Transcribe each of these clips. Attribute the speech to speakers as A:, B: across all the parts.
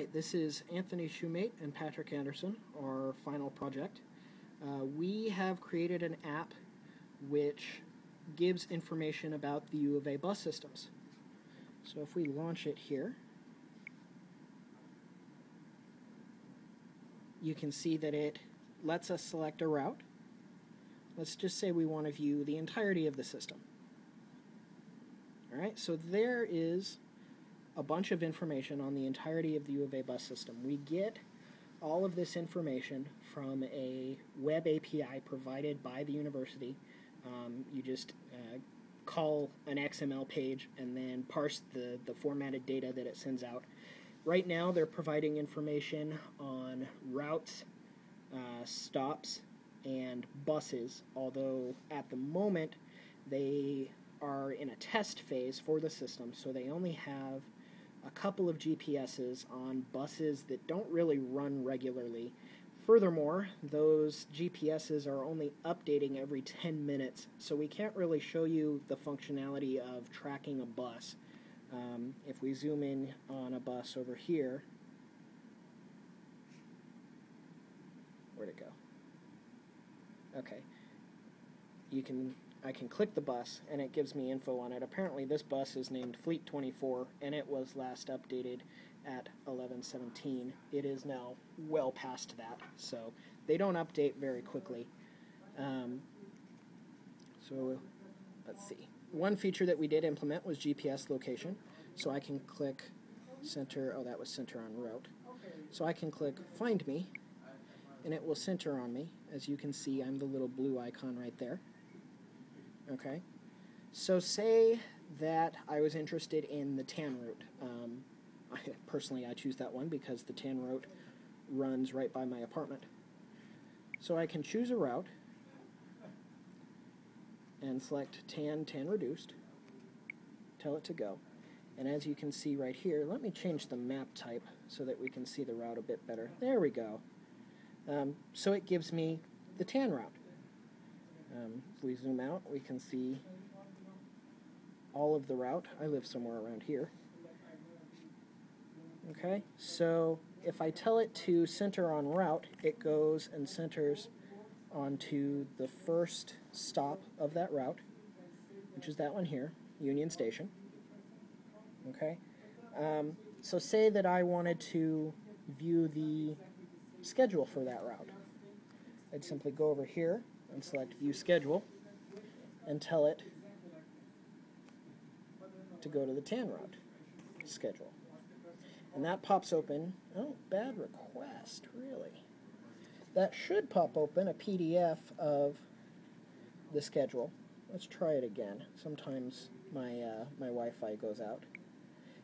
A: Alright, this is Anthony Shumate and Patrick Anderson, our final project. We have created an app which gives information about the U of A bus systems. So if we launch it here, you can see that it lets us select a route. Let's just say we want to view the entirety of the system. Alright, so there is a bunch of information on the entirety of the U of A bus system. We get all of this information from a web API provided by the university. You just call an XML page and then parse the formatted data that it sends out. Right now they're providing information on routes, stops, and buses, although at the moment they are in a test phase for the system, so they only have a couple of GPSs on buses that don't really run regularly. Furthermore, those GPSs are only updating every 10 minutes, so we can't really show you the functionality of tracking a bus. If we zoom in on a bus over here, where'd it go? Okay. I can click the bus and it gives me info on it. Apparently this bus is named Fleet 24 and it was last updated at 11/17. It is now well past that, so they don't update very quickly. So let's see. One feature that we did implement was GPS location. So I can click center, oh that was center on route. So I can click find me and it will center on me. As you can see, I'm the little blue icon right there. Okay, so say that I was interested in the TAN route. Personally, I choose that one because the TAN route runs right by my apartment. So I can choose a route and select TAN reduced, tell it to go. And as you can see right here, let me change the map type so that we can see the route a bit better. There we go. So it gives me the TAN route. If we zoom out, we can see all of the route. I live somewhere around here. Okay, so if I tell it to center on route, it goes and centers onto the first stop of that route, which is that one here, Union Station. Okay, so say that I wanted to view the schedule for that route. I'd simply go over here and select View Schedule and tell it to go to the TAN route schedule. And that pops open, oh, bad request, really. That should pop open a PDF of the schedule. Let's try it again. Sometimes my Wi-Fi goes out.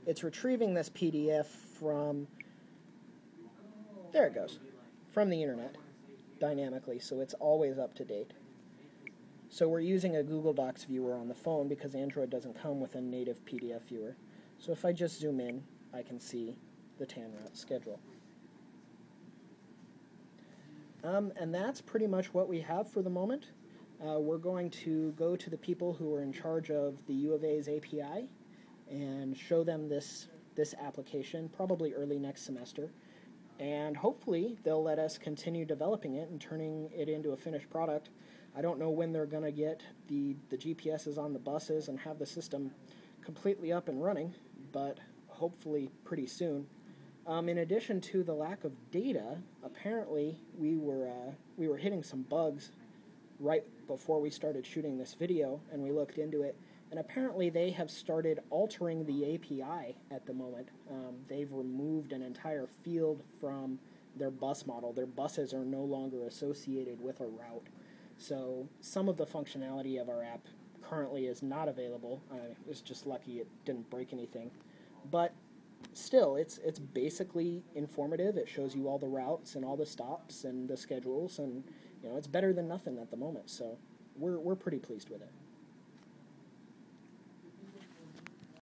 A: It's retrieving this PDF from, there it goes, from the internet dynamically, so it's always up to date. So we're using a Google Docs viewer on the phone because Android doesn't come with a native PDF viewer. So if I just zoom in, I can see the TAN route schedule. And that's pretty much what we have for the moment. We're going to go to the people who are in charge of the U of A's API and show them this application, probably early next semester. And hopefully they'll let us continue developing it and turning it into a finished product. I don't know when they're going to get the GPSs on the buses and have the system completely up and running, but hopefully pretty soon. In addition to the lack of data, apparently we were hitting some bugs right before we started shooting this video, and we looked into it. And apparently they have started altering the API at the moment. They've removed an entire field from their bus model. Their buses are no longer associated with a route. So some of the functionality of our app currently is not available. I was just lucky it didn't break anything. But still, it's basically informative. It shows you all the routes and all the stops and the schedules, and it's better than nothing at the moment. So we're pretty pleased with it.